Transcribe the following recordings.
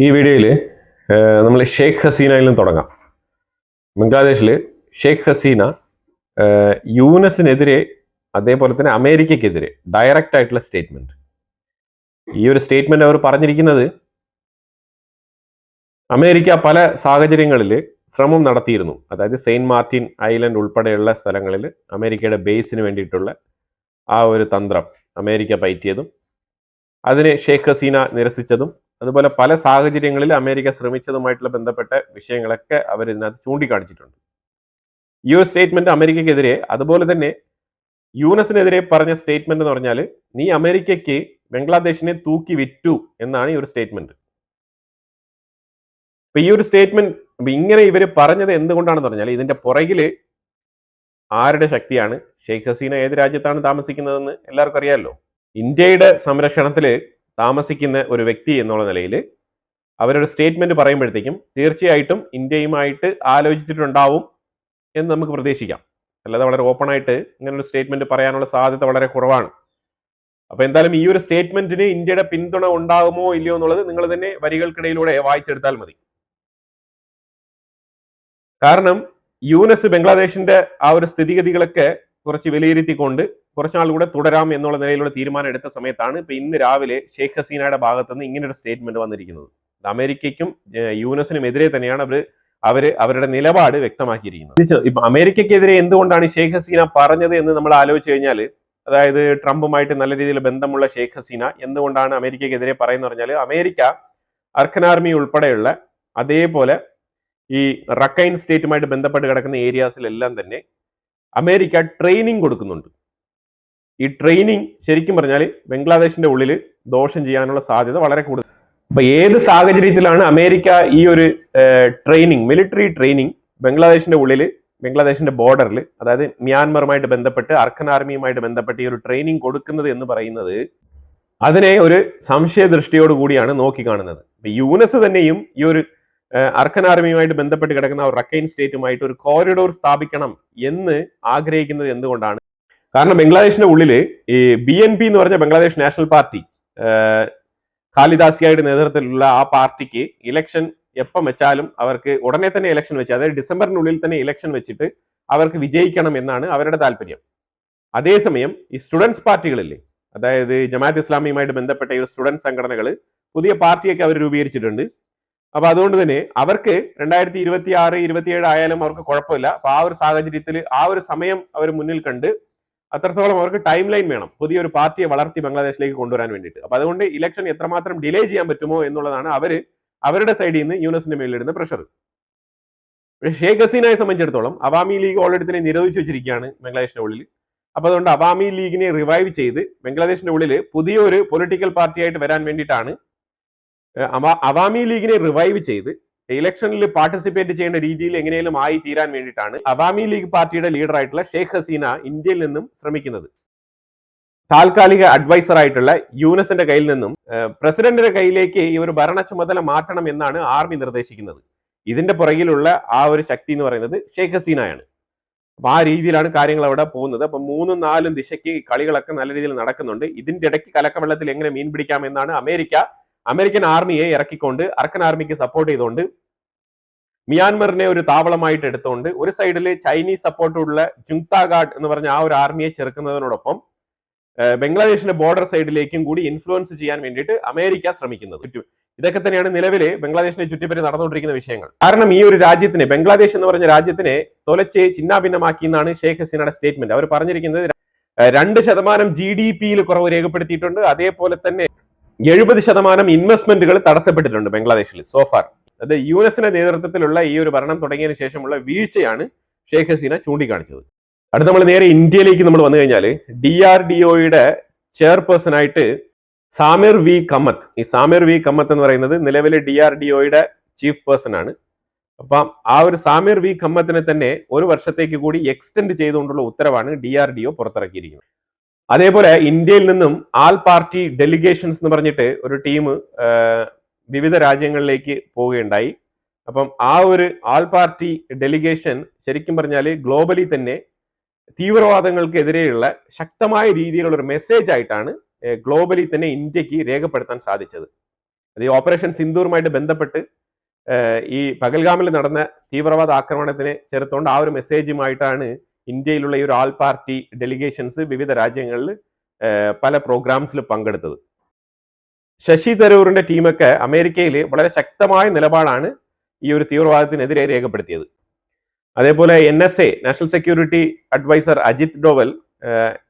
ഈ വീഡിയോയിൽ നമ്മൾ ഷെയ്ഖ് ഹസീനയിൽ നിന്ന് തുടങ്ങാം. ബംഗ്ലാദേശിൽ ഷെയ്ഖ് ഹസീന യൂനസിനെതിരെ അതേപോലെ തന്നെ അമേരിക്കയ്ക്കെതിരെ ഡയറക്റ്റ് ആയിട്ടുള്ള സ്റ്റേറ്റ്മെന്റ്. ഈ ഒരു സ്റ്റേറ്റ്മെന്റ് അവർ പറഞ്ഞിരിക്കുന്നത് അമേരിക്ക പല സാഹചര്യങ്ങളിൽ ശ്രമം നടത്തിയിരുന്നു. അതായത് സെയിന്റ് മാർട്ടിൻ ഐലൻഡ് ഉൾപ്പെടെയുള്ള സ്ഥലങ്ങളിൽ അമേരിക്കയുടെ ബേസിന് വേണ്ടിയിട്ടുള്ള ആ ഒരു തന്ത്രം അമേരിക്ക പയറ്റിയതും അതിനെ ഷെയ്ഖ് ഹസീന നിരസിച്ചതും അതുപോലെ പല സാഹചര്യങ്ങളിൽ അമേരിക്ക ശ്രമിച്ചതുമായിട്ടുള്ള ബന്ധപ്പെട്ട വിഷയങ്ങളൊക്കെ അവർ ഇതിനകത്ത് ചൂണ്ടിക്കാണിച്ചിട്ടുണ്ട്. ഈ ഒരു സ്റ്റേറ്റ്മെന്റ് അമേരിക്കയ്ക്കെതിരെ അതുപോലെ തന്നെ യൂനസിനെതിരെ പറഞ്ഞ സ്റ്റേറ്റ്മെന്റ് എന്ന് പറഞ്ഞാൽ നീ അമേരിക്കയ്ക്ക് ബംഗ്ലാദേശിനെ തൂക്കി വിറ്റു എന്നാണ് ഈ ഒരു സ്റ്റേറ്റ്മെന്റ്. അപ്പൊ ഈ ഒരു സ്റ്റേറ്റ്മെന്റ് ഇങ്ങനെ ഇവർ പറഞ്ഞത് എന്തുകൊണ്ടാണെന്ന് പറഞ്ഞാൽ ഇതിന്റെ പുറകില് ആരുടെ ശക്തിയാണ്? ഷെയ്ഖ് ഹസീന ഏത് രാജ്യത്താണ് താമസിക്കുന്നതെന്ന് എല്ലാവർക്കും അറിയാമല്ലോ. ഇന്ത്യയുടെ സംരക്ഷണത്തിൽ താമസിക്കുന്ന ഒരു വ്യക്തി എന്നുള്ള നിലയിൽ അവരൊരു സ്റ്റേറ്റ്മെന്റ് പറയുമ്പോഴത്തേക്കും തീർച്ചയായിട്ടും ഇന്ത്യയുമായിട്ട് ആലോചിച്ചിട്ടുണ്ടാവും എന്ന് നമുക്ക് പ്രതീക്ഷിക്കാം. അല്ലാതെ വളരെ ഓപ്പൺ ആയിട്ട് ഇങ്ങനൊരു സ്റ്റേറ്റ്മെന്റ് പറയാനുള്ള സാധ്യത വളരെ കുറവാണ്. അപ്പൊ എന്തായാലും ഈ ഒരു സ്റ്റേറ്റ്മെന്റിന് ഇന്ത്യയുടെ പിന്തുണ ഉണ്ടാകുമോ ഇല്ലയോ എന്നുള്ളത് നിങ്ങൾ തന്നെ വരികൾക്കിടയിലൂടെ വായിച്ചെടുത്താൽ മതി. കാരണം യൂനസ് ബംഗ്ലാദേശിന്റെ ആ ഒരു സ്ഥിതിഗതികളൊക്കെ കുറച്ച് വിലയിരുത്തിക്കൊണ്ട് കുറച്ചാൾ കൂടെ തുടരാം എന്നുള്ള നിലയിലുള്ള തീരുമാനം എടുത്ത സമയത്താണ് ഇപ്പൊ ഇന്ന് രാവിലെ ഷെയ്ഖ് ഹസീനയുടെ ഭാഗത്ത് നിന്ന് ഇങ്ങനെ ഒരു സ്റ്റേറ്റ്മെന്റ് വന്നിരിക്കുന്നത്. അമേരിക്കയ്ക്കും യൂനസിനും എതിരെ തന്നെയാണ് അവരുടെ നിലപാട് വ്യക്തമാക്കിയിരിക്കുന്നത്. ഇപ്പൊ അമേരിക്കയ്ക്കെതിരെ എന്തുകൊണ്ടാണ് ഷെയ്ഖ് ഹസീന പറഞ്ഞത് എന്ന് നമ്മൾ ആലോചിച്ച് കഴിഞ്ഞാൽ, അതായത് ട്രംപുമായിട്ട് നല്ല രീതിയിൽ ബന്ധമുള്ള ഷെയ്ഖ് ഹസീന എന്തുകൊണ്ടാണ് അമേരിക്കയ്ക്കെതിരെ പറയുന്നത് പറഞ്ഞാൽ, അമേരിക്ക അർക്കൻ ആർമി ഉൾപ്പെടെയുള്ള അതേപോലെ ഈ റക്കൈൻ സ്റ്റേറ്റുമായിട്ട് ബന്ധപ്പെട്ട് കിടക്കുന്ന ഏരിയാസിലെല്ലാം തന്നെ അമേരിക്ക ട്രെയിനിങ് കൊടുക്കുന്നുണ്ട്. ഈ ട്രെയിനിങ് ശരിക്കും പറഞ്ഞാൽ ബംഗ്ലാദേശിന്റെ ഉള്ളിൽ ദോഷം ചെയ്യാനുള്ള സാധ്യത വളരെ കൂടുതൽ. അപ്പൊ ഏത് സാഹചര്യത്തിലാണ് അമേരിക്ക ഈ ഒരു ട്രെയിനിങ്, മിലിറ്ററി ട്രെയിനിങ് ബംഗ്ലാദേശിന്റെ ഉള്ളിൽ, ബംഗ്ലാദേശിന്റെ ബോർഡറിൽ, അതായത് മ്യാൻമറുമായിട്ട് ബന്ധപ്പെട്ട് അർക്കൻ ആർമിയുമായിട്ട് ബന്ധപ്പെട്ട് ഈ ഒരു ട്രെയിനിങ് കൊടുക്കുന്നത് എന്ന് പറയുന്നത് അതിനെ ഒരു സംശയ ദൃഷ്ടിയോട് കൂടിയാണ് നോക്കിക്കാണുന്നത്. യൂനസ് തന്നെയും ഈ ഒരു അർക്കൻ ആർമിയുമായിട്ട് ബന്ധപ്പെട്ട് കിടക്കുന്ന റക്കൈൻ സ്റ്റേറ്റുമായിട്ട് ഒരു കോറിഡോർ സ്ഥാപിക്കണം എന്ന് ആഗ്രഹിക്കുന്നത് എന്തുകൊണ്ടാണ്? കാരണം ബംഗ്ലാദേശിന്റെ ഉള്ളിൽ ഈ BNP എന്ന് പറഞ്ഞ ബംഗ്ലാദേശ് നാഷണൽ പാർട്ടി, ഖാലിദാസിയയുടെ നേതൃത്വത്തിലുള്ള ആ പാർട്ടിക്ക് ഇലക്ഷൻ എപ്പം വെച്ചാലും അവർക്ക് ഉടനെ തന്നെ ഇലക്ഷൻ വെച്ച്, അതായത് ഡിസംബറിനുള്ളിൽ തന്നെ ഇലക്ഷൻ വെച്ചിട്ട് അവർക്ക് വിജയിക്കണം എന്നാണ് അവരുടെ താല്പര്യം. അതേസമയം ഈ സ്റ്റുഡൻസ് പാർട്ടികളില്ലേ, അതായത് ജമാഅത്ത് ഇസ്ലാമിയുമായിട്ട് ബന്ധപ്പെട്ട ഈ സ്റ്റുഡൻറ് സംഘടനകൾ പുതിയ പാർട്ടിയൊക്കെ അവർ രൂപീകരിച്ചിട്ടുണ്ട്. അപ്പൊ അതുകൊണ്ട് തന്നെ അവർക്ക് 2026, 27 ആയാലും അവർക്ക് കുഴപ്പമില്ല. അപ്പൊ ആ ഒരു സാഹചര്യത്തിൽ ആ ഒരു സമയം അവർ മുന്നിൽ കണ്ട് അത്രത്തോളം അവർക്ക് ടൈം ലൈൻ വേണം പുതിയൊരു പാർട്ടിയെ വളർത്തി ബംഗ്ലാദേശിലേക്ക് കൊണ്ടുവരാൻ വേണ്ടിയിട്ട്. അപ്പൊ അതുകൊണ്ട് ഇലക്ഷൻ എത്രമാത്രം ഡിലേ ചെയ്യാൻ പറ്റുമോ എന്നുള്ളതാണ് അവരുടെ സൈഡിൽ നിന്ന് യൂനസിന്റെ മേലിടുന്ന പ്രഷർ. ഷെയ്ഖ് ഹസീനയെ സംബന്ധിച്ചിടത്തോളം അവാമി ലീഗ് ഓൾറെഡി തന്നെ നിരോധിച്ചു വെച്ചിരിക്കുകയാണ് ബംഗ്ലാദേശിന്റെ ഉള്ളിൽ. അപ്പൊ അതുകൊണ്ട് അവാമി ലീഗിനെ റിവൈവ് ചെയ്ത് ബംഗ്ലാദേശിന്റെ ഉള്ളിൽ പുതിയൊരു പൊളിറ്റിക്കൽ പാർട്ടിയായിട്ട് വരാൻ വേണ്ടിയിട്ടാണ്, അവാമി ലീഗിനെ റിവൈവ് ചെയ്ത് ഇലക്ഷനിൽ പാർട്ടിസിപ്പേറ്റ് ചെയ്യേണ്ട രീതിയിൽ എങ്ങനെയും ആയി തീരാൻ വേണ്ടിയിട്ടാണ് അവാമി ലീഗ് പാർട്ടിയുടെ ലീഡർ ആയിട്ടുള്ള ഷെയ്ഖ് ഹസീന ഇന്ത്യയിൽ നിന്നും ശ്രമിക്കുന്നത്. താൽക്കാലിക അഡ്വൈസർ ആയിട്ടുള്ള യൂനസിന്റെ കയ്യിൽ നിന്നും പ്രസിഡന്റിന്റെ കയ്യിലേക്ക് ഈ ഒരു ഭരണ ചുമതല മാറ്റണം എന്നാണ് ആർമി നിർദ്ദേശിക്കുന്നത്. ഇതിന്റെ പുറകിലുള്ള ആ ഒരു ശക്തി എന്ന് പറയുന്നത് ഷെയ്ഖ് ഹസീനയാണ്. അപ്പൊ ആ രീതിയിലാണ് കാര്യങ്ങൾ അവിടെ പോകുന്നത്. അപ്പൊ 3-4 ദിശയ്ക്ക് കളികളൊക്കെ നല്ല രീതിയിൽ നടക്കുന്നുണ്ട്. ഇതിന്റെ ഇടയ്ക്ക് കലക്കവെള്ളത്തിൽ എങ്ങനെ മീൻ പിടിക്കാം എന്നാണ് അമേരിക്കൻ ആർമിയെ ഇറക്കിക്കൊണ്ട് അർക്കൻ ആർമിക്ക് സപ്പോർട്ട് ചെയ്തുകൊണ്ട് മ്യാൻമറിനെ ഒരു താവളമായിട്ട് എടുത്തുകൊണ്ട് ഒരു സൈഡിൽ ചൈനീസ് സപ്പോർട്ടുള്ള ജുങ്താഗാഡ് എന്ന് പറഞ്ഞ ആ ഒരു ആർമിയെ ചെറുക്കുന്നതിനോടൊപ്പം ബംഗ്ലാദേശിന്റെ ബോർഡർ സൈഡിലേക്കും കൂടി ഇൻഫ്ലുവൻസ് ചെയ്യാൻ വേണ്ടിയിട്ട് അമേരിക്ക ശ്രമിക്കുന്നത്. ഇതൊക്കെ തന്നെയാണ് നിലവിലെ ബംഗ്ലാദേശിനെ ചുറ്റിപ്പറ്റി നടന്നുകൊണ്ടിരിക്കുന്ന വിഷയങ്ങൾ. കാരണം ഈ ഒരു രാജ്യത്തിനെ, ബംഗ്ലാദേശ് എന്ന് പറഞ്ഞ രാജ്യത്തിനെ തൊലച്ച് ചിന്നാഭിന്നമാക്കി എന്നാണ് ഷെയ്ഖ് ഹസീനയുടെ സ്റ്റേറ്റ്മെന്റ്. അവർ പറഞ്ഞിരിക്കുന്നത് 2% GDP-യിൽ കുറവ് രേഖപ്പെടുത്തിയിട്ടുണ്ട്. അതേപോലെ തന്നെ 70% ഇൻവെസ്റ്റ്മെന്റുകൾ തടസ്സപ്പെട്ടിട്ടുണ്ട് ബംഗ്ലാദേശിൽ സോഫാർ. അത് യൂനസിന്റെ നേതൃത്വത്തിലുള്ള ഈ ഒരു ഭരണം തുടങ്ങിയതിനു ശേഷമുള്ള വീഴ്ചയാണ് ഷെയ്ഖ് ഹസീന ചൂണ്ടിക്കാണിച്ചത്. അടുത്ത നമ്മൾ നേരെ ഇന്ത്യയിലേക്ക് നമ്മൾ വന്നു കഴിഞ്ഞാൽ DRDOയുടെ ചെയർപേഴ്സൺ ആയിട്ട് സാമിർ വി കമ്മത്ത്. ഈ സാമിർ വി കമ്മത്ത് എന്ന് പറയുന്നത് നിലവിലെ DRDOയുടെ ചീഫ് പേഴ്സൺ ആണ്. അപ്പം ആ ഒരു സാമിർ വി കമ്മത്തിനെ തന്നെ ഒരു വർഷത്തേക്ക് കൂടി എക്സ്റ്റെൻഡ് ചെയ്തുകൊണ്ടുള്ള ഉത്തരവാണ് DRDO പുറത്തിറക്കിയിരിക്കുന്നത്. അതേപോലെ ഇന്ത്യയിൽ നിന്നും ആൾ പാർട്ടി ഡെലിഗേഷൻസ് എന്ന് പറഞ്ഞിട്ട് ഒരു ടീം വിവിധ രാജ്യങ്ങളിലേക്ക് പോവുകയുണ്ടായി. അപ്പം ആ ഒരു ആൾ പാർട്ടി ഡെലിഗേഷൻ ശരിക്കും പറഞ്ഞാൽ ഗ്ലോബലി തന്നെ തീവ്രവാദങ്ങൾക്കെതിരെയുള്ള ശക്തമായ രീതിയിലുള്ള ഒരു മെസ്സേജ് ആയിട്ടാണ് ഗ്ലോബലി തന്നെ ഇന്ത്യക്ക് രേഖപ്പെടുത്താൻ സാധിച്ചത്. അത് ഈ ഓപ്പറേഷൻ സിന്ദൂറുമായിട്ട് ബന്ധപ്പെട്ട് ഈ പഹൽഗാമിൽ നടന്ന തീവ്രവാദ ആക്രമണത്തിനെ ചെറുത്തോണ്ട് ആ ഒരു മെസ്സേജുമായിട്ടാണ് ഇന്ത്യയിലുള്ള ഈ ഒരു ആൾ പാർട്ടി ഡെലിഗേഷൻസ് വിവിധ രാജ്യങ്ങളിൽ പല പ്രോഗ്രാംസിൽ പങ്കെടുത്തത്. ശശി തരൂറിന്റെ ടീമൊക്കെ അമേരിക്കയിൽ വളരെ ശക്തമായ നിലപാടാണ് ഈ ഒരു തീവ്രവാദത്തിനെതിരെ രേഖപ്പെടുത്തിയത്. അതേപോലെ NSA national security adviser Ajit Doval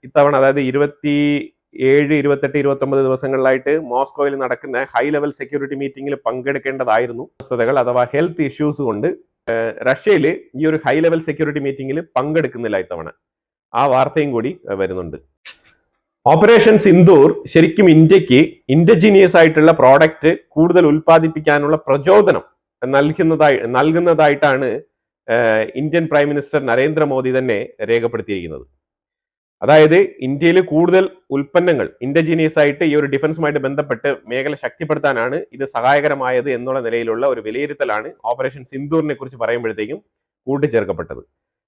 ഇത്തവണ അതായത് 27, 28, 29 ദിവസങ്ങളിലായിട്ട് മോസ്കോയിൽ നടക്കുന്ന ഹൈ ലെവൽ സെക്യൂരിറ്റി മീറ്റിംഗിൽ പങ്കെടുക്കേണ്ടതായിരുന്നു. വസ്തുതകൾ അഥവാ ഹെൽത്ത് ഇഷ്യൂസ് കൊണ്ട് റഷ്യയിൽ ഈ ഒരു ഹൈ ലെവൽ സെക്യൂരിറ്റി മീറ്റിംഗിൽ പങ്കെടുക്കുന്നില്ല ഇത്തവണ. ആ വാർത്തയും കൂടി വരുന്നുണ്ട്. ഓപ്പറേഷൻ സിന്ദൂർ ശരിക്കും ഇന്ത്യക്ക് ഇൻഡജീനിയസ് ആയിട്ടുള്ള പ്രോഡക്റ്റ് കൂടുതൽ ഉൽപ്പാദിപ്പിക്കാനുള്ള പ്രചോദനം നൽകുന്നതായിട്ടാണ് ഇന്ത്യൻ പ്രൈം മിനിസ്റ്റർ നരേന്ദ്രമോദി തന്നെ രേഖപ്പെടുത്തിയിരിക്കുന്നത്. അതായത് ഇന്ത്യയിൽ കൂടുതൽ ഉൽപ്പന്നങ്ങൾ ഇൻഡജീനിയസ് ആയിട്ട് ഈ ഒരു ഡിഫൻസുമായിട്ട് ബന്ധപ്പെട്ട് മേഖല ശക്തിപ്പെടുത്താനാണ് ഇത് സഹായകരമായത് എന്നുള്ള നിലയിലുള്ള ഒരു വിലയിരുത്തലാണ് ഓപ്പറേഷൻ സിന്ദൂറിനെ കുറിച്ച് പറയുമ്പോഴത്തേക്കും കൂട്ടിച്ചേർക്കപ്പെട്ടത്.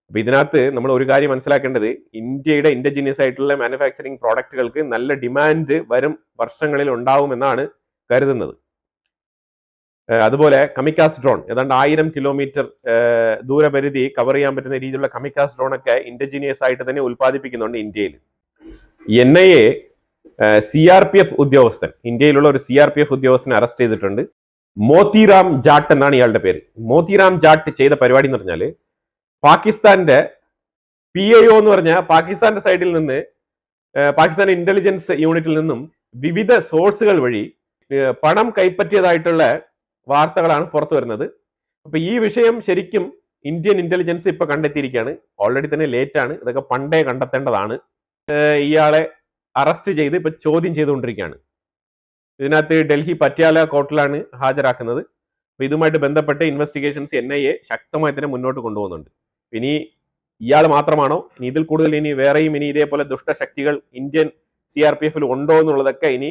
അപ്പൊ ഇതിനകത്ത് നമ്മൾ ഒരു കാര്യം മനസ്സിലാക്കേണ്ടത്, ഇന്ത്യയുടെ ഇൻഡജീനിയസ് ആയിട്ടുള്ള മാനുഫാക്ചറിങ് പ്രോഡക്റ്റുകൾക്ക് നല്ല ഡിമാൻഡ് വരും വർഷങ്ങളിൽ ഉണ്ടാവുമെന്നാണ് കരുതുന്നത്. അതുപോലെ കമിക്കാസ് ഡ്രോൺ ഏതാണ്ട് 1000 കിലോമീറ്റർ ദൂരപരിധി കവർ ചെയ്യാൻ പറ്റുന്ന രീതിയിലുള്ള കമിക്കാസ് ഡ്രോൺ ഒക്കെ ഇൻഡജീനിയസ് ആയിട്ട് തന്നെ ഉൽപ്പാദിപ്പിക്കുന്നുണ്ട് ഇന്ത്യയിൽ. NIA CRPF ഉദ്യോഗസ്ഥൻ, ഇന്ത്യയിലുള്ള ഒരു CRPF ഉദ്യോഗസ്ഥനെ അറസ്റ്റ് ചെയ്തിട്ടുണ്ട്. മോത്തിറാം ജാട്ട് എന്നാണ് ഇയാളുടെ പേര്. മോത്തിറാം ജാട്ട് ചെയ്ത പരിപാടി എന്ന് പറഞ്ഞാല് പാകിസ്ഥാന്റെ PIO എന്ന് പറഞ്ഞ പാകിസ്ഥാന്റെ സൈഡിൽ നിന്ന് പാകിസ്ഥാൻ ഇന്റലിജൻസ് യൂണിറ്റിൽ നിന്നും വിവിധ സോഴ്സുകൾ വഴി പണം കൈപ്പറ്റിയതായിട്ടുള്ള വാർത്തകളാണ് പുറത്തു വരുന്നത്. അപ്പൊ ഈ വിഷയം ശരിക്കും ഇന്ത്യൻ ഇന്റലിജൻസ് ഇപ്പൊ കണ്ടെത്തിയിരിക്കുകയാണ്. ഓൾറെഡി തന്നെ ലേറ്റ് ആണ്, ഇതൊക്കെ പണ്ടേ കണ്ടെത്തേണ്ടതാണ്. ഇയാളെ അറസ്റ്റ് ചെയ്ത് ഇപ്പൊ ചോദ്യം ചെയ്തുകൊണ്ടിരിക്കുകയാണ്. ഇതിനകത്ത് ഡൽഹി പട്യാല കോർട്ടിലാണ് ഹാജരാക്കുന്നത്. അപ്പൊ ഇതുമായിട്ട് ബന്ധപ്പെട്ട് ഇൻവെസ്റ്റിഗേഷൻസ് NIA ശക്തമായി തന്നെ മുന്നോട്ട് കൊണ്ടുപോകുന്നുണ്ട്. ഇനി ഇയാൾ മാത്രമാണോ, ഇനി ഇതിൽ കൂടുതൽ ഇനി വേറെയും ഇനി ഇതേപോലെ ദുഷ്ടശക്തികൾ ഇന്ത്യൻ CRPF ഉണ്ടോ എന്നുള്ളതൊക്കെ ഇനി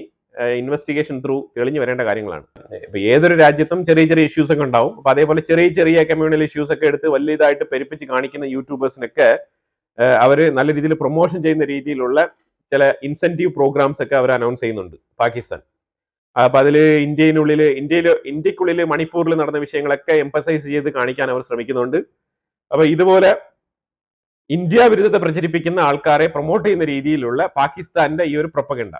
ഇൻവെസ്റ്റിഗേഷൻ ത്രൂ തെളിഞ്ഞു വരേണ്ട കാര്യങ്ങളാണ്. ഇപ്പൊ ഏതൊരു രാജ്യത്തും ചെറിയ ചെറിയ ഇഷ്യൂസ് ഒക്കെ ഉണ്ടാവും. അപ്പൊ അതേപോലെ ചെറിയ ചെറിയ കമ്മ്യൂണൽ ഇഷ്യൂസ് ഒക്കെ എടുത്ത് വലിയതായിട്ട് പെരുപ്പിച്ച് കാണിക്കുന്ന യൂട്യൂബേഴ്സിനൊക്കെ അവര് നല്ല രീതിയിൽ പ്രൊമോഷൻ ചെയ്യുന്ന രീതിയിലുള്ള ചില ഇൻസെന്റീവ് പ്രോഗ്രാംസ് ഒക്കെ അവർ അനൗൺസ് ചെയ്യുന്നുണ്ട് പാകിസ്ഥാൻ. അപ്പൊ അതില് ഇന്ത്യക്കുള്ളിൽ മണിപ്പൂരിൽ നടന്ന വിഷയങ്ങളൊക്കെ എംഫസൈസ് ചെയ്ത് കാണിക്കാൻ അവർ ശ്രമിക്കുന്നുണ്ട്. അപ്പൊ ഇതുപോലെ ഇന്ത്യ വിരുദ്ധത പ്രചരിപ്പിക്കുന്ന ആൾക്കാരെ പ്രൊമോട്ട് ചെയ്യുന്ന രീതിയിലുള്ള പാകിസ്ഥാന്റെ ഈ ഒരു പ്രൊപ്പഗണ്ട.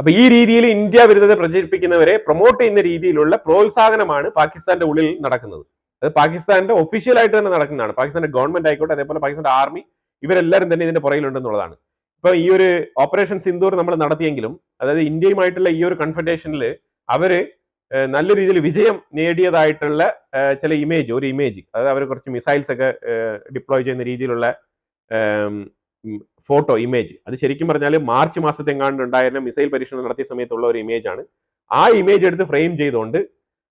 അപ്പൊ ഈ രീതിയിൽ ഇന്ത്യ വിരുദ്ധത പ്രചരിപ്പിക്കുന്നവരെ പ്രൊമോട്ട് ചെയ്യുന്ന രീതിയിലുള്ള പ്രോത്സാഹനമാണ് പാകിസ്ഥാന്റെ ഉള്ളിൽ നടക്കുന്നത്. അത് പാകിസ്ഥാന്റെ ഒഫീഷ്യൽ ആയിട്ട് തന്നെ നടക്കുന്നതാണ്. പാകിസ്ഥാന്റെ ഗവൺമെന്റ് ആയിക്കോട്ടെ, അതേപോലെ പാകിസ്ഥാന്റെ ആർമി, ഇവരെല്ലാവരും തന്നെ ഇതിന്റെ പുറകിലുണ്ടെന്നുള്ളതാണ്. ഇപ്പൊ ഈ ഒരു ഓപ്പറേഷൻ സിന്ദൂർ നമ്മൾ നടത്തിയെങ്കിലും, അതായത് ഇന്ത്യയുമായിട്ടുള്ള ഈ ഒരു കൺഫെഡറേഷനിൽ അവര് നല്ല രീതിയിൽ വിജയം നേടിയതായിട്ടുള്ള ചില ഇമേജ്, അതായത് അവർ കുറച്ച് മിസൈൽസ് ഒക്കെ ഡിപ്ലോയ് ചെയ്യുന്ന രീതിയിലുള്ള ഫോട്ടോ ഇമേജ്, അത് ശരിക്കും പറഞ്ഞാൽ മാർച്ച് മാസത്തെ എങ്ങാണ്ട് ഉണ്ടായിരുന്ന മിസൈൽ പരീക്ഷണം നടത്തിയ സമയത്തുള്ള ഒരു ഇമേജ് ആണ്. ആ ഇമേജ് എടുത്ത് ഫ്രെയിം ചെയ്തുകൊണ്ട്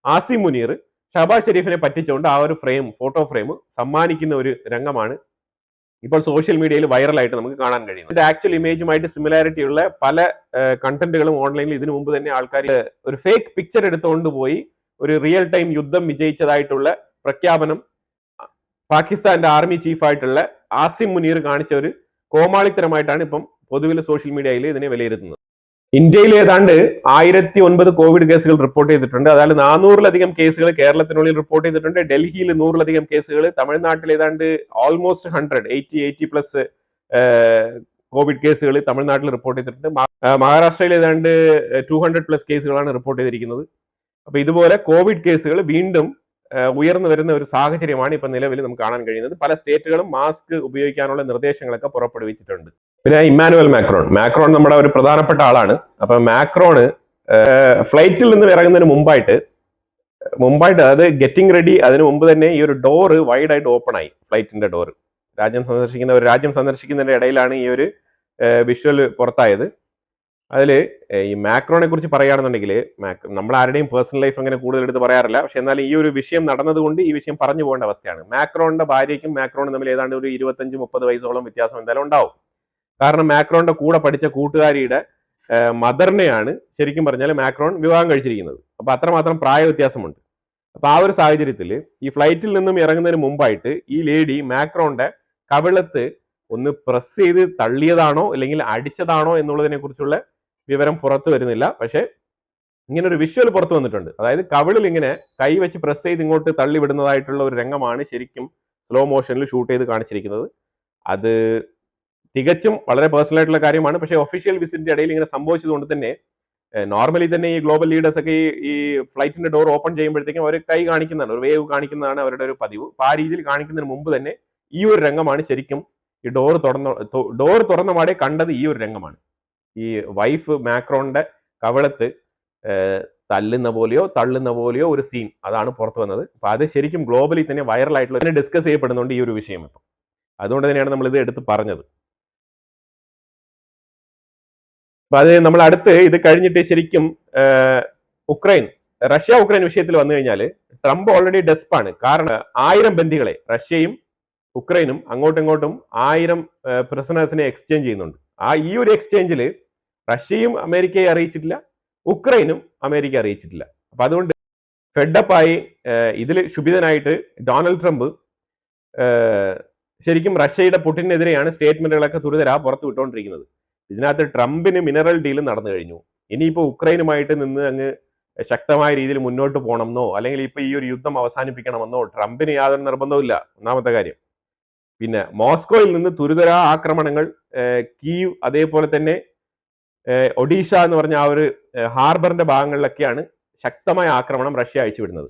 ആസിം മുനീർ ഷഹബാസ് ഷെരീഫിനെ പറ്റിച്ചുകൊണ്ട് ആ ഒരു ഫോട്ടോ ഫ്രെയിം സമ്മാനിക്കുന്ന ഒരു രംഗമാണ് ഇപ്പോൾ സോഷ്യൽ മീഡിയയിൽ വൈറലായിട്ട് നമുക്ക് കാണാൻ കഴിയും. ഇതിന്റെ ആക്ച്വൽ ഇമേജുമായിട്ട് സിമിലാരിറ്റി ഉള്ള പല കണ്ടന്റുകളും ഓൺലൈനിൽ ഇതിനു മുമ്പ് തന്നെ ആൾക്കാർ ഒരു ഫേക്ക് പിക്ചർ എടുത്തുകൊണ്ട് പോയി ഒരു റിയൽ ടൈം യുദ്ധം വിജയിച്ചതായിട്ടുള്ള പ്രഖ്യാപനം പാകിസ്ഥാന്റെ ആർമി ചീഫായിട്ടുള്ള ആസിം മുനീർ കാണിച്ച ഒരു കോമാളിത്തരമായിട്ടാണ് ഇപ്പം പൊതുവിൽ സോഷ്യൽ മീഡിയയിൽ ഇതിനെ വിലയിരുത്തുന്നത്. ഇന്ത്യയിൽ ഏതാണ്ട് 1009 കോവിഡ് കേസുകൾ റിപ്പോർട്ട് ചെയ്തിട്ടുണ്ട്. അതായത് 400-ലധികം കേസുകൾ കേരളത്തിനുള്ളിൽ റിപ്പോർട്ട് ചെയ്തിട്ടുണ്ട്. ഡൽഹിയിൽ 100-ലധികം കേസുകൾ, തമിഴ്നാട്ടിൽ ഏതാണ്ട് ഓൾമോസ്റ്റ് 80+ കോവിഡ് കേസുകൾ തമിഴ്നാട്ടിൽ റിപ്പോർട്ട് ചെയ്തിട്ടുണ്ട്. മഹാരാഷ്ട്രയിൽ ഏതാണ്ട് 200+ കേസുകളാണ് റിപ്പോർട്ട് ചെയ്തിരിക്കുന്നത്. അപ്പൊ ഇതുപോലെ കോവിഡ് കേസുകൾ വീണ്ടും ഉയർന്നു വരുന്ന ഒരു സാഹചര്യമാണ് ഇപ്പൊ നിലവിൽ നമുക്ക് കാണാൻ കഴിയുന്നത്. പല സ്റ്റേറ്റുകളും മാസ്ക് ഉപയോഗിക്കാനുള്ള നിർദ്ദേശങ്ങളൊക്കെ പുറപ്പെടുവിച്ചിട്ടുണ്ട്. പിന്നെ ഇമ്മാനുവൽ മാക്രോൺ നമ്മുടെ ഒരു പ്രധാനപ്പെട്ട ആളാണ്. അപ്പൊ മാക്രോണ് ഫ്ലൈറ്റിൽ നിന്ന് ഇറങ്ങുന്നതിന് മുമ്പായിട്ട് അതായത് ഗെറ്റിംഗ് റെഡി, അതിന് മുമ്പ് തന്നെ ഈ ഒരു ഡോറ് വൈഡായിട്ട് ഓപ്പൺ ആയി, ഫ്ലൈറ്റിന്റെ ഡോറ്. രാജ്യം സന്ദർശിക്കുന്നതിന്റെ ഇടയിലാണ് ഈ ഒരു വിഷ്വൽ പുറത്തായത്. അതിൽ ഈ മാക്രോനെ കുറിച്ച് പറയുകയാണെന്നുണ്ടെങ്കിൽ, നമ്മൾ ആരുടെയും പേഴ്സണൽ ലൈഫ് അങ്ങനെ കൂടുതൽ എടുത്ത് പറയാറില്ല. പക്ഷെ എന്നാൽ ഈ ഒരു വിഷയം നടന്നതുകൊണ്ട് ഈ വിഷയം പറഞ്ഞു പോകേണ്ട അവസ്ഥയാണ്. മാക്രോണിന്റെ ഭാര്യയ്ക്കും മാക്രോണും തമ്മിൽ ഏതാണ്ട് ഒരു 25-30 വയസ്സോളം വ്യത്യാസം എന്തായാലും ഉണ്ടാവും. കാരണം മാക്രോണിന്റെ കൂടെ പഠിച്ച കൂട്ടുകാരിയുടെ മദറിനെയാണ് ശരിക്കും പറഞ്ഞാൽ മാക്രോൺ വിവാഹം കഴിച്ചിരിക്കുന്നത്. അപ്പൊ അത്രമാത്രം പ്രായ വ്യത്യാസമുണ്ട്. അപ്പൊ ആ ഒരു സാഹചര്യത്തിൽ ഈ ഫ്ലൈറ്റിൽ നിന്നും ഇറങ്ങുന്നതിന് മുമ്പായിട്ട് ഈ ലേഡി മാക്രോണിന്റെ കവിളത്ത് ഒന്ന് പ്രസ് ചെയ്ത് തള്ളിയതാണോ അല്ലെങ്കിൽ അടിച്ചതാണോ എന്നുള്ളതിനെ കുറിച്ചുള്ള വിവരം പുറത്തു വരുന്നില്ല. പക്ഷെ ഇങ്ങനെ ഒരു വിഷ്വൽ പുറത്തു വന്നിട്ടുണ്ട്. അതായത് കവിളിൽ ഇങ്ങനെ കൈ വെച്ച് പ്രസ് ചെയ്ത് ഇങ്ങോട്ട് തള്ളി വിടുന്നതായിട്ടുള്ള ഒരു രംഗമാണ് ശരിക്കും സ്ലോ മോഷനിൽ ഷൂട്ട് ചെയ്ത് കാണിച്ചിരിക്കുന്നത്. അത് തികച്ചും വളരെ പേഴ്സണൽ ആയിട്ടുള്ള കാര്യമാണ്. പക്ഷേ ഒഫീഷ്യൽ വിസിറ്റിന്റെ ഇടയിൽ ഇങ്ങനെ സംഭവിച്ചതുകൊണ്ട് തന്നെ നോർമലി തന്നെ ഈ ഗ്ലോബൽ ലീഡേഴ്സ് ഒക്കെ ഈ ഫ്ലൈറ്റിന്റെ ഡോർ ഓപ്പൺ ചെയ്യുമ്പോഴത്തേക്കും അവർ കൈ കാണിക്കുന്നതാണ്, ഒരു വേവ് കാണിക്കുന്നതാണ് അവരുടെ ഒരു പതിവ്. അപ്പൊ ആ രീതിയിൽ കാണിക്കുന്നതിന് മുമ്പ് തന്നെ ഈ ഒരു രംഗമാണ് ശരിക്കും ഈ ഡോർ തുറന്ന പാടെ കണ്ടത്. ഈ ഒരു രംഗമാണ് ഈ വൈഫ് മാക്രോണിന്റെ കവളത്ത് തല്ലുന്ന പോലെയോ തള്ളുന്ന പോലെയോ ഒരു സീൻ, അതാണ് പുറത്തു വന്നത്. അപ്പൊ അത് ശരിക്കും ഗ്ലോബലി തന്നെ വൈറൽ ആയിട്ടുള്ള ഡിസ്കസ് ചെയ്യപ്പെടുന്നുണ്ട് ഈ ഒരു വിഷയം. ഇപ്പം അതുകൊണ്ട് തന്നെയാണ് നമ്മൾ ഇത് എടുത്ത് പറഞ്ഞത്. അപ്പൊ അത് നമ്മൾ അടുത്ത് ഇത് കഴിഞ്ഞിട്ട് ശരിക്കും റഷ്യ ഉക്രൈൻ വിഷയത്തിൽ വന്നു കഴിഞ്ഞാൽ ട്രംപ് ഓൾറെഡി ഡെസ്പാണ്. കാരണം 1000 ബന്ദികളെ റഷ്യയും ഉക്രൈനും അങ്ങോട്ടും ഇങ്ങോട്ടും 1000 പ്രിസണേഴ്സിനെ എക്സ്ചേഞ്ച് ചെയ്യുന്നുണ്ട്. ഈ ഒരു എക്സ്ചേഞ്ചിൽ റഷ്യയും അമേരിക്കയെ അറിയിച്ചിട്ടില്ല, ഉക്രൈനും അമേരിക്ക അറിയിച്ചിട്ടില്ല. അപ്പൊ അതുകൊണ്ട് ഫെഡപ്പായി ഇതിൽ ക്ഷുഭിതനായിട്ട് ഡൊണാൾഡ് ട്രംപ് ശരിക്കും റഷ്യയുടെ പുടിനെതിരെയാണ് സ്റ്റേറ്റ്മെന്റുകളൊക്കെ തുരിതരാ പുറത്തു വിട്ടുകൊണ്ടിരിക്കുന്നത്. ഇതിനകത്ത് ട്രംപിന് മിനറൽ ഡീൽ നടന്നു കഴിഞ്ഞു. ഇനിയിപ്പോൾ ഉക്രൈനുമായിട്ട് നിന്ന് അങ്ങ് ശക്തമായ രീതിയിൽ മുന്നോട്ട് പോകണമെന്നോ അല്ലെങ്കിൽ ഇപ്പൊ ഈ ഒരു യുദ്ധം അവസാനിപ്പിക്കണമെന്നോ ട്രംപിന് യാതൊരു നിർബന്ധവും. ഒന്നാമത്തെ കാര്യം. പിന്നെ മോസ്കോയിൽ നിന്ന് തുരിതരാ ആക്രമണങ്ങൾ കീവ് അതേപോലെ തന്നെ ഒഡീഷ എന്ന് പറഞ്ഞ ആ ഒരു ഹാർബറിന്റെ ഭാഗങ്ങളിലൊക്കെയാണ് ശക്തമായ ആക്രമണം റഷ്യ അയച്ചുവിടുന്നത്.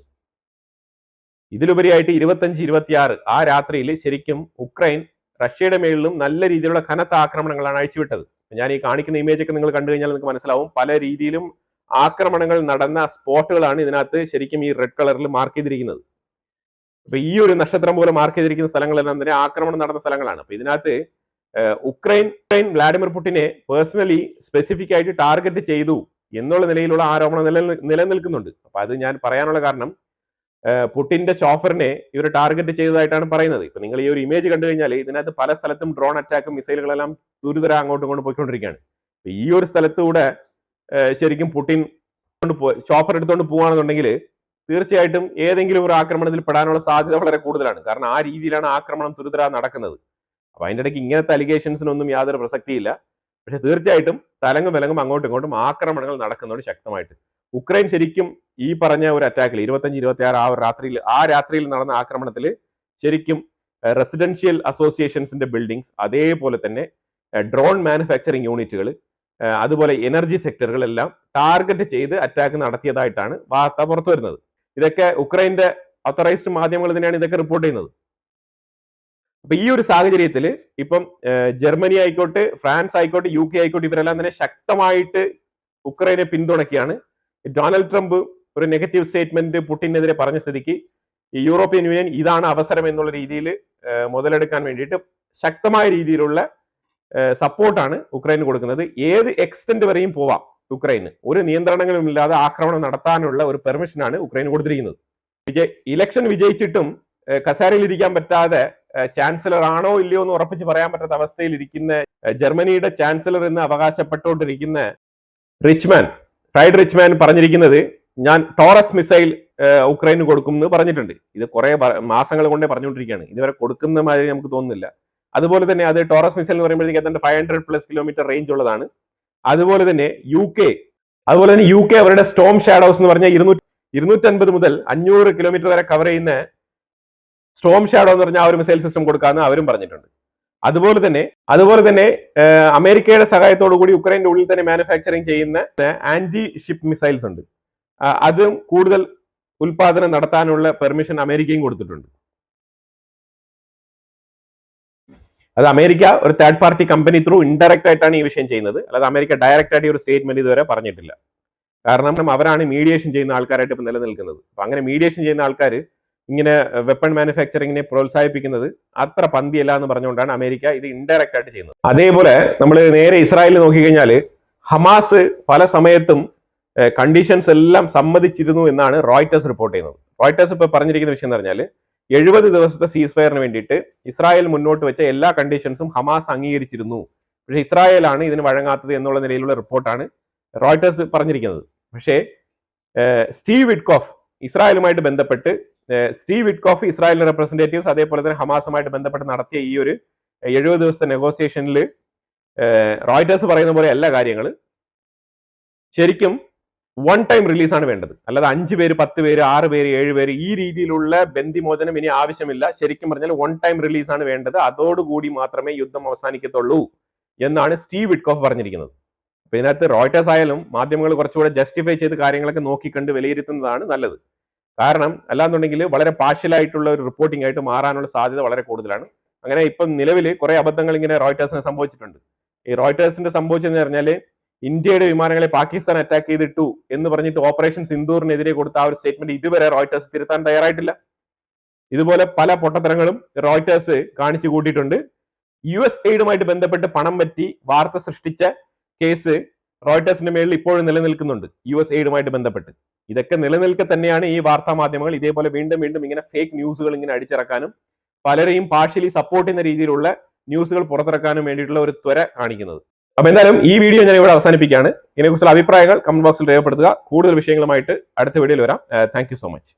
ഇതിലുപരിയായിട്ട് 25-26 ആ രാത്രിയിൽ ശരിക്കും ഉക്രൈൻ റഷ്യയുടെ മേളിലും നല്ല രീതിയിലുള്ള കനത്ത ആക്രമണങ്ങളാണ് അഴിച്ചുവിട്ടത്. ഞാൻ ഈ കാണിക്കുന്ന ഇമേജ് ഒക്കെ നിങ്ങൾ കണ്ടു കഴിഞ്ഞാൽ നിങ്ങൾക്ക് മനസ്സിലാവും. പല രീതിയിലും ആക്രമണങ്ങൾ നടന്ന സ്പോട്ടുകളാണ് ഇതിനകത്ത് ശരിക്കും ഈ റെഡ് കളറിൽ മാർക്ക് ചെയ്തിരിക്കുന്നത്. അപ്പൊ ഈ ഒരു നക്ഷത്രം പോലെ മാർക്ക് ചെയ്തിരിക്കുന്ന സ്ഥലങ്ങളെല്ലാം തന്നെ ആക്രമണം നടന്ന സ്ഥലങ്ങളാണ്. അപ്പൊ ഇതിനകത്ത് ഉക്രൈൻ വ്ളാഡിമിർ പുടിനെ പേഴ്സണലി സ്പെസിഫിക് ആയിട്ട് ടാർഗറ്റ് ചെയ്തു എന്നുള്ള നിലയിലുള്ള ആരോപണം നിലനിൽക്കുന്നുണ്ട്. അപ്പൊ അത് ഞാൻ പറയാനുള്ള കാരണം പുടിന്റെ ഷോഫറിനെ ഇവർ ടാർഗറ്റ് ചെയ്തതായിട്ടാണ് പറയുന്നത്. ഇപ്പൊ നിങ്ങൾ ഈ ഒരു ഇമേജ് കണ്ടു കഴിഞ്ഞാൽ ഇതിനകത്ത് പല സ്ഥലത്തും ഡ്രോൺ അറ്റാക്കും മിസൈലുകളെല്ലാം ദുരിതര അങ്ങോട്ടും ഇങ്ങോട്ടും പോയിക്കൊണ്ടിരിക്കുകയാണ്. ഈ ഒരു സ്ഥലത്തൂടെ ശരിക്കും പുടിൻ ഷോഫർ എടുത്തുകൊണ്ട് പോവുകയാണെന്നുണ്ടെങ്കിൽ തീർച്ചയായിട്ടും ഏതെങ്കിലും ഒരു ആക്രമണത്തിൽ പെടാനുള്ള സാധ്യത വളരെ കൂടുതലാണ്. കാരണം ആ രീതിയിലാണ് ആക്രമണം തുരിതര നടക്കുന്നത്. അപ്പൊ അതിൻ്റെ ഇടയ്ക്ക് ഇങ്ങനത്തെ അലിഗേഷൻസിനൊന്നും യാതൊരു പ്രസക്തിയില്ല. പക്ഷെ തീർച്ചയായിട്ടും തലങ്ങും വിലങ്ങും അങ്ങോട്ടും ഇങ്ങോട്ടും ആക്രമണങ്ങൾ നടക്കുന്നുണ്ട് ശക്തമായിട്ട്. ഉക്രൈൻ ശരിക്കും ഈ പറഞ്ഞ ഒരു അറ്റാക്കിൽ 25-26 ആ രാത്രിയിൽ നടന്ന ആക്രമണത്തിൽ ശരിക്കും റെസിഡൻഷ്യൽ അസോസിയേഷൻസിന്റെ ബിൽഡിങ്സ്, അതേപോലെ തന്നെ ഡ്രോൺ മാനുഫാക്ചറിങ് യൂണിറ്റുകൾ, അതുപോലെ എനർജി സെക്ടറുകളെല്ലാം ടാർഗറ്റ് ചെയ്ത് അറ്റാക്ക് നടത്തിയതായിട്ടാണ് വാർത്ത പുറത്തു വരുന്നത്. ഇതൊക്കെ ഉക്രൈന്റെ ഓത്തറൈസ്ഡ് മാധ്യമങ്ങൾ തന്നെയാണ് ഇതൊക്കെ റിപ്പോർട്ട് ചെയ്യുന്നത്. അപ്പൊ ഈ ഒരു സാഹചര്യത്തിൽ ഇപ്പം ജർമ്മനി ആയിക്കോട്ടെ, ഫ്രാൻസ് ആയിക്കോട്ടെ, UK ആയിക്കോട്ടെ, ഇവരെല്ലാം തന്നെ ശക്തമായിട്ട് ഉക്രൈനെ പിന്തുണയ്ക്കുകയാണ്. ഡൊണാൾഡ് ട്രംപ് ഒരു നെഗറ്റീവ് സ്റ്റേറ്റ്മെന്റ് പുടിനെതിരെ പറഞ്ഞ സ്ഥിതിക്ക് ഈ യൂറോപ്യൻ യൂണിയൻ ഇതാണ് അവസരം എന്നുള്ള രീതിയിൽ മുതലെടുക്കാൻ വേണ്ടിയിട്ട് ശക്തമായ രീതിയിലുള്ള സപ്പോർട്ടാണ് ഉക്രൈന് കൊടുക്കുന്നത്. ഏത് എക്സ്റ്റെന്റ് വരെയും പോവാം ഉക്രൈന്, ഒരു നിയന്ത്രണങ്ങളും ഇല്ലാതെ ആക്രമണം നടത്താനുള്ള ഒരു പെർമിഷനാണ് ഉക്രൈന് കൊടുത്തിരിക്കുന്നത്. ഇലക്ഷൻ വിജയിച്ചിട്ടും കസാരയിൽ ഇരിക്കാൻ പറ്റാതെ ചാൻസലർ ആണോ ഇല്ലയോ എന്ന് ഉറപ്പിച്ച് പറയാൻ പറ്റാത്ത അവസ്ഥയിൽ ഇരിക്കുന്ന ജർമ്മനിയുടെ ചാൻസലർ എന്ന് അവകാശപ്പെട്ടുകൊണ്ടിരിക്കുന്ന റിച്ച്മാൻ പറഞ്ഞിരിക്കുന്നത് ഞാൻ ടോറസ് മിസൈൽ ഉക്രൈന് കൊടുക്കും എന്ന് പറഞ്ഞിട്ടുണ്ട്. ഇത് കുറെ മാസങ്ങൾ കൊണ്ടേ പറഞ്ഞുകൊണ്ടിരിക്കുകയാണ്. ഇതുവരെ കൊടുക്കുന്ന മാതിരി നമുക്ക് തോന്നുന്നില്ല. അതുപോലെ തന്നെ അത് ടോറസ് മിസൈൽ എന്ന് പറയുമ്പോഴത്തേക്ക് ഏതാണ്ട് 500+ കിലോമീറ്റർ റേഞ്ച് ഉള്ളതാണ്. അതുപോലെ തന്നെ UK അവരുടെ സ്റ്റോം ഷാഡോസ് എന്ന് പറഞ്ഞാൽ 250 മുതൽ 500 കിലോമീറ്റർ വരെ കവർ ചെയ്യുന്ന സ്റ്റോം ഷാഡോ എന്ന് പറഞ്ഞാൽ ആ ഒരു മിസൈൽ സിസ്റ്റം കൊടുക്കാമെന്ന് അവരും പറഞ്ഞിട്ടുണ്ട്. അതുപോലെ തന്നെ അമേരിക്കയുടെ സഹായത്തോടു കൂടി ഉക്രൈന്റെ ഉള്ളിൽ തന്നെ മാനുഫാക്ചറിങ് ചെയ്യുന്ന ആന്റി ഷിപ്പ് മിസൈൽസ് ഉണ്ട്. അതും കൂടുതൽ ഉൽപാദനം നടത്താനുള്ള പെർമിഷൻ അമേരിക്കയും കൊടുത്തിട്ടുണ്ട്. അത് അമേരിക്ക ഒരു third party company through indirect ആയിട്ടാണ് ഈ വിഷയം ചെയ്യുന്നത്. അല്ലാതെ അമേരിക്ക ഡയറക്റ്റ് ആയിട്ട് ഒരു സ്റ്റേറ്റ്മെന്റ് ഇതുവരെ പറഞ്ഞിട്ടില്ല. കാരണം അവരാണ് മീഡിയേഷൻ ചെയ്യുന്ന ആൾക്കാരായിട്ട് ഇപ്പൊ നിലനിൽക്കുന്നത്. അപ്പൊ അങ്ങനെ മീഡിയേഷൻ ചെയ്യുന്ന ആൾക്കാർ ഇങ്ങനെ വെപ്പൺ മാനുഫാക്ചറിങ്ങിനെ പ്രോത്സാഹിപ്പിക്കുന്നത് അത്ര പന്തിയല്ല എന്ന് പറഞ്ഞുകൊണ്ടാണ് അമേരിക്ക ഇത് ഇൻഡയറക്റ്റ് ആയിട്ട് ചെയ്യുന്നത്. അതേപോലെ നമ്മൾ നേരെ ഇസ്രായേലിൽ നോക്കിക്കഴിഞ്ഞാൽ ഹമാസ് പല സമയത്തും കണ്ടീഷൻസ് എല്ലാം സമ്മതിച്ചിരുന്നു എന്നാണ് റോയിട്ടേഴ്സ് റിപ്പോർട്ട് ചെയ്യുന്നത്. റോയിട്ടേഴ്സ് ഇപ്പൊ പറഞ്ഞിരിക്കുന്ന വിഷയം എന്ന് പറഞ്ഞാൽ 70 ദിവസത്തെ സീസ് ഫയറിന് വേണ്ടിയിട്ട് ഇസ്രായേൽ മുന്നോട്ട് വെച്ച എല്ലാ കണ്ടീഷൻസും ഹമാസ് അംഗീകരിച്ചിരുന്നു. പക്ഷേ ഇസ്രായേലാണ് ഇതിന് വഴങ്ങാത്തത് എന്നുള്ള നിലയിലുള്ള റിപ്പോർട്ടാണ് റോയിട്ടേഴ്സ് പറഞ്ഞിരിക്കുന്നത്. പക്ഷേ സ്റ്റീവ് വിറ്റ്കോഫ് ഇസ്രായേലുമായിട്ട് ബന്ധപ്പെട്ട് ഇസ്രായേലിന്റെ റെപ്രസെന്റേറ്റീവ്സ് അതേപോലെ തന്നെ ഹമാസുമായിട്ട് ബന്ധപ്പെട്ട് നടത്തിയ ഈ ഒരു 70 ദിവസത്തെ നെഗോസിയേഷനിൽ റോയിട്ടേഴ്സ് പറയുന്ന പോലെ എല്ലാ കാര്യങ്ങൾ ശരിക്കും വൺ ടൈം റിലീസാണ് വേണ്ടത്. അല്ലാതെ 5 പേര്, 10 പേര്, 6 പേര്, 7 പേര് ഈ രീതിയിലുള്ള ബന്ദിമോചനം ഇനി ആവശ്യമില്ല. ശരിക്കും പറഞ്ഞാൽ വൺ ടൈം റിലീസാണ് വേണ്ടത്. അതോടുകൂടി മാത്രമേ യുദ്ധം അവസാനിക്കത്തുള്ളൂ എന്നാണ് സ്റ്റീവ് വിറ്റ്കോഫ് പറഞ്ഞിരിക്കുന്നത്. അപ്പൊ ഇതിനകത്ത് റോയിട്ടേഴ്സ് ആയാലും മാധ്യമങ്ങൾ കുറച്ചുകൂടെ ജസ്റ്റിഫൈ ചെയ്ത് കാര്യങ്ങളൊക്കെ നോക്കിക്കണ്ട് വിലയിരുത്തുന്നതാണ് നല്ലത്. കാരണം അല്ലാന്നുണ്ടെങ്കിൽ വളരെ പാർഷ്യലായിട്ടുള്ള ഒരു റിപ്പോർട്ടിംഗ് ആയിട്ട് മാറാനുള്ള സാധ്യത വളരെ കൂടുതലാണ്. അങ്ങനെ ഇപ്പം നിലവിൽ കുറെ അബദ്ധങ്ങൾ ഇങ്ങനെ റോയിട്ടേഴ്സിന് സംഭവിച്ചിട്ടുണ്ട്. ഈ റോയിട്ടേഴ്സിന്റെ സംഭവിച്ചെന്ന് പറഞ്ഞാല് ഇന്ത്യയുടെ വിമാനങ്ങളെ പാകിസ്ഥാൻ അറ്റാക്ക് ചെയ്തിട്ടു എന്ന് പറഞ്ഞിട്ട് ഓപ്പറേഷൻ സിന്ദൂറിനെതിരെ കൊടുത്ത ആ ഒരു സ്റ്റേറ്റ്മെന്റ് ഇതുവരെ റോയിട്ടേഴ്സ് തിരുത്താൻ തയ്യാറായിട്ടില്ല. ഇതുപോലെ പല പൊട്ടത്തരങ്ങളും റോയിട്ടേഴ്സ് കാണിച്ചു കൂട്ടിയിട്ടുണ്ട്. US എയ്ഡുമായിട്ട് ബന്ധപ്പെട്ട് പണം പറ്റി വാർത്ത സൃഷ്ടിച്ച കേസ് റോയിട്ടേഴ്സിന്റെ മേളിൽ ഇപ്പോഴും നിലനിൽക്കുന്നുണ്ട്. US എയ്ഡുമായിട്ട് ബന്ധപ്പെട്ട് ഇതൊക്കെ നിലനിൽക്കെ തന്നെയാണ് ഈ വാർത്താ മാധ്യമങ്ങൾ ഇതേപോലെ വീണ്ടും വീണ്ടും ഇങ്ങനെ ഫേക്ക് ന്യൂസുകൾ ഇങ്ങനെ അടിച്ചിറക്കാനും പലരെയും പാർഷ്യലി സപ്പോർട്ട് ചെയ്യുന്ന രീതിയിലുള്ള ന്യൂസുകൾ പുറത്തിറക്കാനും വേണ്ടിയിട്ടുള്ള ഒരു ത്വര കാണിക്കുന്നത്. അപ്പൊ എന്തായാലും ഈ വീഡിയോ ഞാൻ ഇവിടെ അവസാനിപ്പിക്കുകയാണ്. ഇതിനെക്കുറിച്ചുള്ള അഭിപ്രായങ്ങൾ കമന്റ് ബോക്സിൽ രേഖപ്പെടുത്തുക. കൂടുതൽ വിഷയങ്ങളുമായിട്ട് അടുത്ത വീഡിയോയിൽ വരാം. Thank you so much.